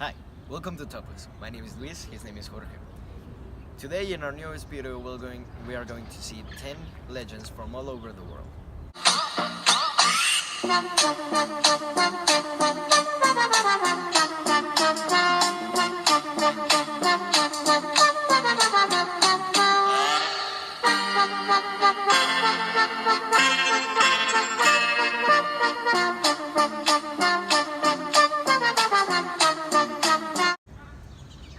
Hi, welcome to Topos. My name is Luis, his name is Jorge. Today in our newest video we are going to see 10 legends from all over the world.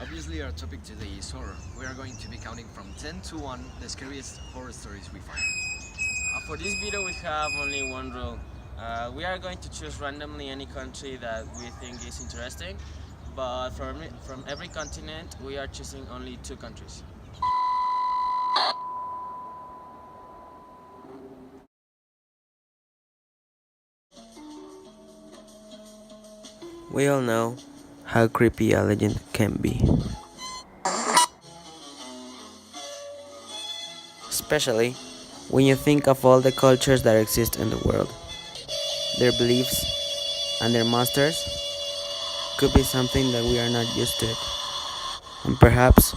Obviously our topic today is horror. We are going to be counting from 10 to 1 the scariest horror stories we find. For this video we have only one rule. We are going to choose randomly any country that we think is interesting, but from every continent we are choosing only 2 countries. We all know how creepy a legend can be. Especially when you think of all the cultures that exist in the world. Their beliefs and their masters could be something that we are not used to, and perhaps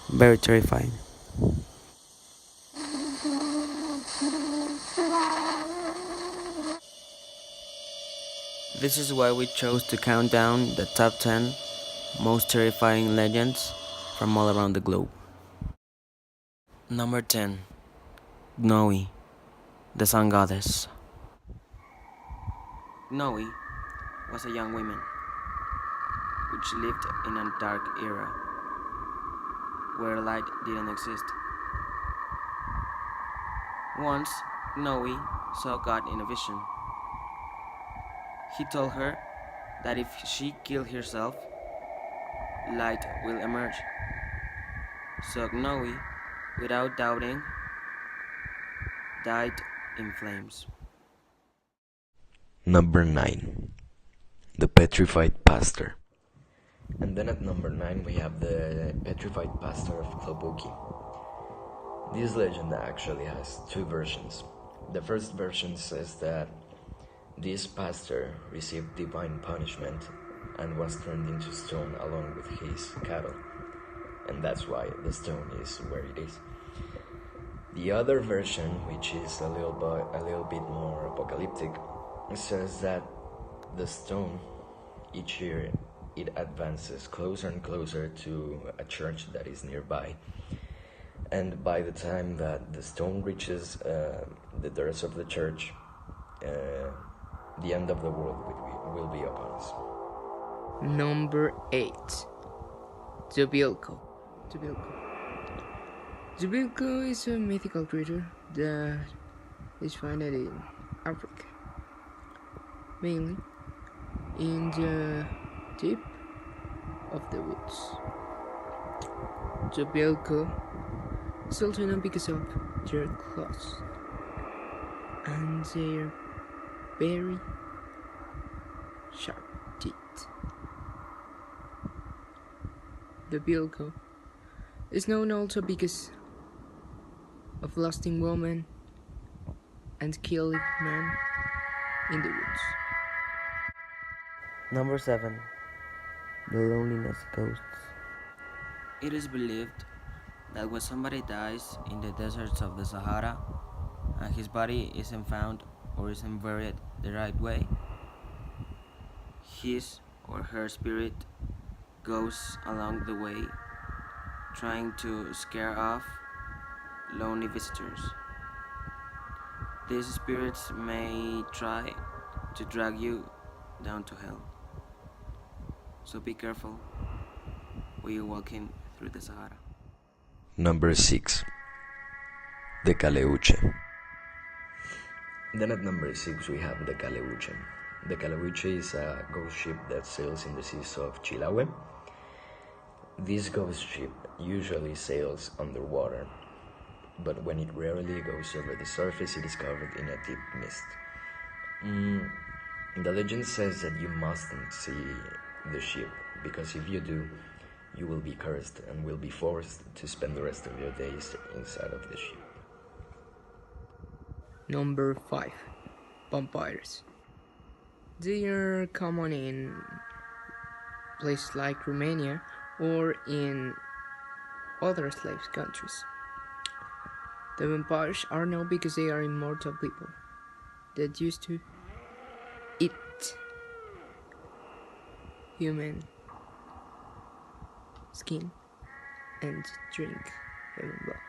very terrifying. This is why we chose to count down the top 10 most terrifying legends from all around the globe. Number 10. Gnoe, the sun goddess. Gnoe was a young woman which lived in a dark era where light didn't exist. Once, Gnoe saw God in a vision. He told her that if she killed herself, light will emerge. So Gnoe, without doubting, died in flames. Number 9. The Petrified Pastor. And then at number 9 we have the Petrified Pastor of Klobuki. This legend actually has two versions. The first version says that this pastor received divine punishment and was turned into stone along with his cattle, and that's why the stone is where it is. The other version, which is a little bit more apocalyptic, says that the stone, each year it advances closer and closer to a church that is nearby, and by the time that the stone reaches the doors of the church, the end of the world will be upon us. Number 8. Dubilco. Dubilco is a mythical creature that is found in Africa, mainly in the deep of the woods. Dubilco is also known because of their claws and their very sharp teeth. Dubilco is known also because of lusting women and killing men in the woods. Number 7. The Loneliness Ghosts. It is believed that when somebody dies in the deserts of the Sahara and his body isn't found or isn't buried the right way, his or her spirit goes along the way trying to scare off lonely visitors. These spirits may try to drag you down to hell. So be careful when you're walking through the Sahara. Number 6. The Caleuche. Then at number 6 we have the Caleuche. The Caleuche is a ghost ship that sails in the seas of Chiloé. This ghost ship usually sails underwater, but when it rarely goes over the surface, it is covered in a deep mist. The legend says that you mustn't see the ship, because if you do, you will be cursed and will be forced to spend the rest of your days inside of the ship. Number 5. Vampires. They are common in places like Romania or in other slave countries. The vampires are known because they are immortal people that used to eat human skin and drink human blood.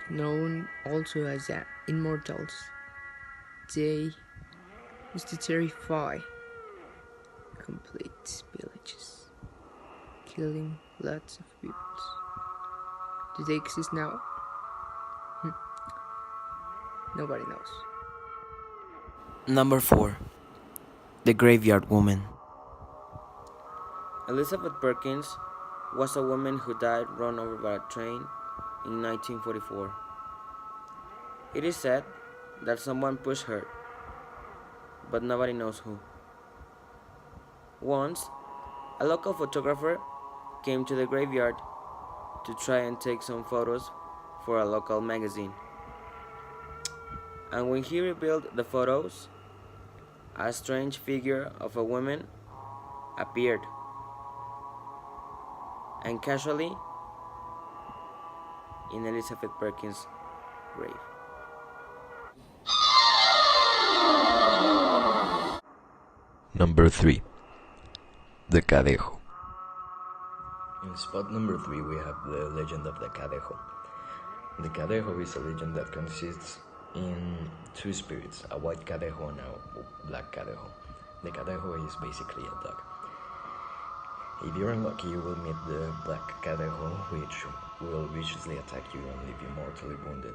Known also as the immortals, they used to terrify complete villages, killing lots of people. Do they exist now? Nobody knows. Number 4. The Graveyard Woman. Elizabeth Perkins was a woman who died run over by a train in 1944. It is said that someone pushed her, but nobody knows who. Once, a local photographer came to the graveyard to try and take some photos for a local magazine. And when he revealed the photos, a strange figure of a woman appeared and casually in Elizabeth Perkins' grave. Number 3. The Cadejo. In spot number 3 we have the legend of the Cadejo. The Cadejo is a legend that consists in two spirits, a white Cadejo and a black Cadejo. The Cadejo is basically a dog. If you're unlucky, you will meet the black Cadejo, which will viciously attack you and leave you mortally wounded.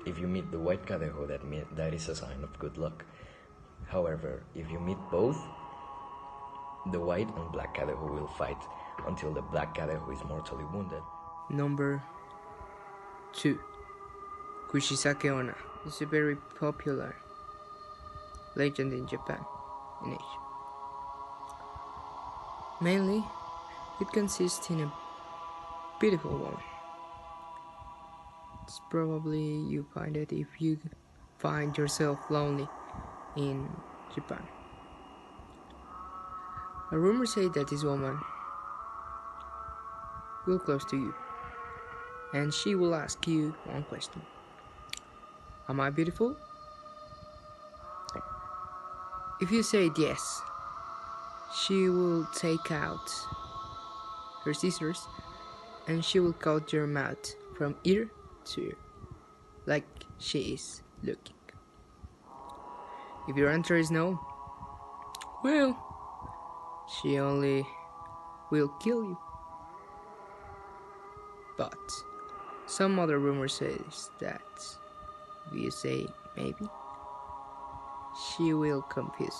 If you meet the white Cadejo, that is a sign of good luck. However, if you meet both, the white and black Cadejo will fight until the black Cadejo is mortally wounded. Number 2. Kushisake Onna is a very popular legend in Japan, in Asia. Mainly, it consists in a beautiful woman. It's probably you find it if you find yourself lonely in Japan. A rumor says that this woman will close to you and she will ask you one question. Am I beautiful? If you say yes, she will take out her scissors and she will cut your mouth from ear to ear, like she is looking. If your answer is no, well, she only will kill you. But some other rumor says that if you say maybe, she will confess,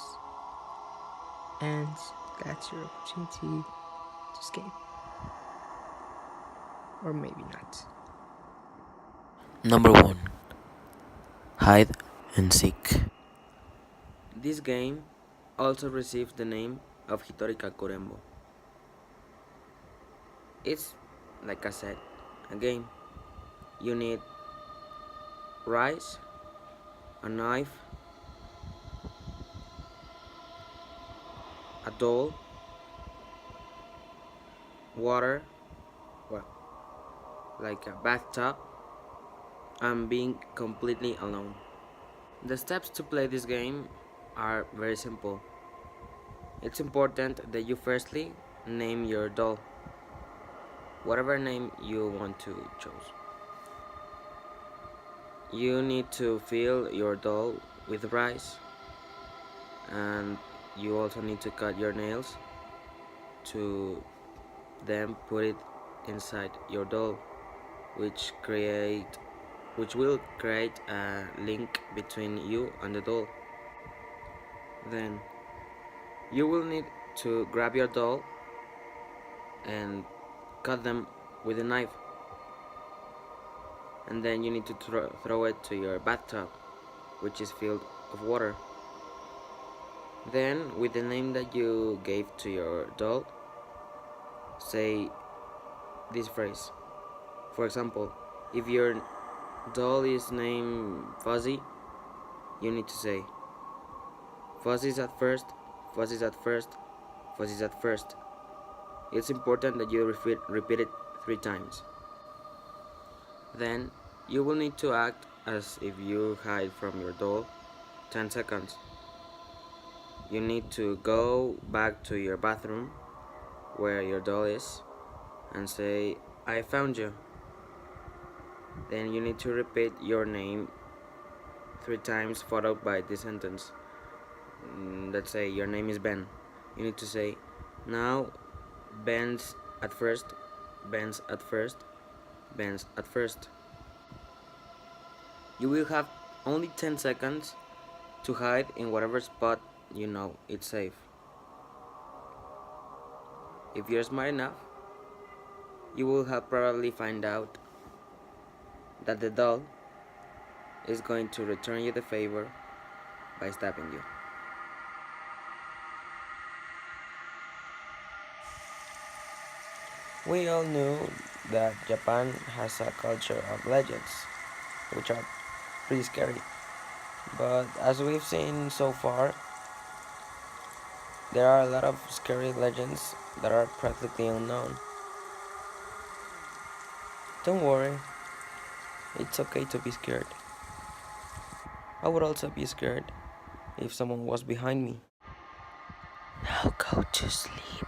and that's your opportunity to escape. Or maybe not. Number 1. Hide and Seek. This game also received the name of Hitori Kakurembo. It's, like I said, a game. You need rice, a knife, a doll, water, like a bathtub, and being completely alone. The steps to play this game are very simple. It's important that you firstly name your doll, whatever name you want to choose. You need to fill your doll with rice, and you also need to cut your nails to then put it inside your doll, which will create a link between you and the doll. Then you will need to grab your doll and cut them with a knife, and then you need to throw it to your bathtub, which is filled with water. Then, with the name that you gave to your doll, say this phrase. For example, if your doll is named Fuzzy, you need to say, Fuzzy's at first, Fuzzies at first, fuzzies at first. It's important that you repeat it 3 times. Then you will need to act as if you hide from your doll 10 seconds. You need to go back to your bathroom where your doll is and say, "I found you." Then you need to repeat your name 3 times followed by this sentence. Let's say your name is Ben. You need to say, "Now Ben's at first, Ben's at first, Ben's at first." You will have only 10 seconds to hide in whatever spot you know it's safe. If you're smart enough, you will have probably find out that the doll is going to return you the favor by stabbing you. We all knew that Japan has a culture of legends, which are pretty scary. But as we've seen so far, there are a lot of scary legends that are practically unknown. Don't worry, it's okay to be scared. I would also be scared if someone was behind me. Now go to sleep.